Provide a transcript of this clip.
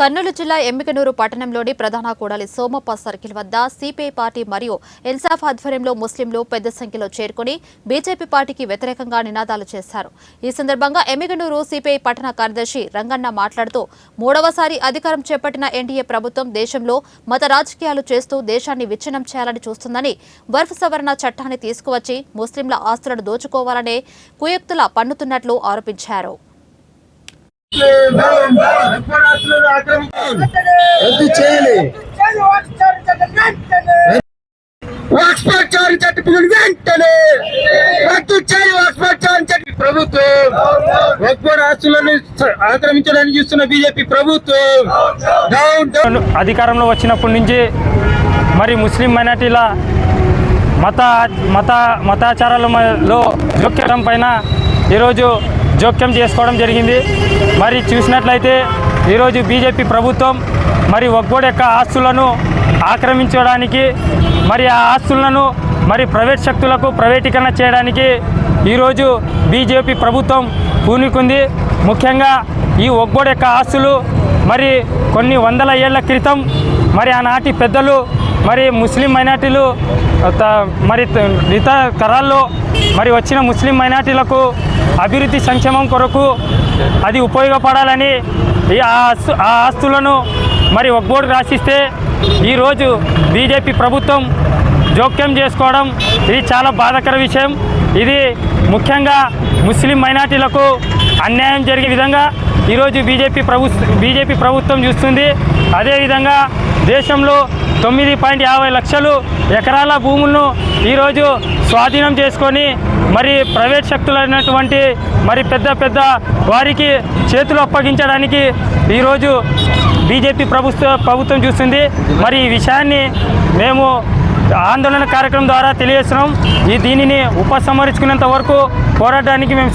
కర్నూలు జిల్లా ఎమ్మికనూరు పట్టణంలోని ప్రధాన కూడలి సోమప్ప సర్కిల్ వద్ద సిపిఐ పార్టీ మరియు ఇన్సాఫ్ ఆధ్వర్యంలో ముస్లింలు పెద్ద సంఖ్యలో చేరుకుని బీజేపీ పార్టీకి వ్యతిరేకంగా నినాదాలు చేశారు. ఈ సందర్భంగా ఎమ్మికనూరు సిపిఐ పట్టణ కార్యదర్శి రంగన్న మాట్లాడుతూ మూడవసారి అధికారం చేపట్టిన ఎన్డీఏ ప్రభుత్వం దేశంలో మత రాజకీయాలు చేస్తూ దేశాన్ని విచ్ఛిన్నం చేయాలని చూస్తుందని, వర్ఫ్ సవరణ చట్టాన్ని తీసుకువచ్చి ముస్లింల ఆస్తులను దోచుకోవాలనే కుయుక్తుల పన్నుతున్నట్లు ఆరోపించారు. ప్రభుత్వం ఆస్తులను ఆక్రమించడానికి చూస్తున్న బీజేపీ ప్రభుత్వం అధికారంలో వచ్చినప్పటి నుంచి మరి ముస్లిం మైనార్టీల మతాచారాలలో జోక్యం పైన ఈరోజు జోక్యం చేసుకోవడం జరిగింది. మరి చూసినట్లయితే ఈరోజు బీజేపీ ప్రభుత్వం మరి వక్ఫ్ బోర్డు యొక్క ఆస్తులను ఆక్రమించడానికి, మరి ఆ ఆస్తులను మరి ప్రైవేట్ శక్తులకు ప్రైవేటీకరణ చేయడానికి ఈరోజు బీజేపీ ప్రభుత్వం పూనుకుంది. ముఖ్యంగా ఈ వక్ఫ్ బోర్డు యొక్క ఆస్తులు మరి కొన్ని వందల ఏళ్ల క్రితం మరి ఆనాటి పెద్దలు మరి ముస్లిం మైనార్టీలు మరి ఇతర తరాల్లో మరి వచ్చిన ముస్లిం మైనార్టీలకు అభివృద్ధి సంక్షేమం కొరకు అది ఉపయోగపడాలని ఆ ఆస్తులను మరి వక్ఫ్ బోర్డు రాసిస్తే ఈరోజు బీజేపీ ప్రభుత్వం జోక్యం చేసుకోవడం ఇది చాలా బాధాకర విషయం. ఇది ముఖ్యంగా ముస్లిం మైనార్టీలకు అన్యాయం జరిగే విధంగా ఈరోజు బీజేపీ ప్రభుత్వం చూస్తుంది. అదేవిధంగా దేశంలో 9.50 లక్షలు ఎకరాల భూములను ఈరోజు స్వాధీనం చేసుకొని మరి ప్రైవేట్ శక్తులైనటువంటి మరి పెద్ద వారికి చేతులు అప్పగించడానికి ఈరోజు బీజేపీ ప్రభుత్వం చూస్తుంది. మరి ఈ విషయాన్ని మేము ఆందోళన కార్యక్రమం ద్వారా తెలియజేస్తున్నాం. దీనిని ఉపసంహరించుకునేంత వరకు పోరాటానికి మేము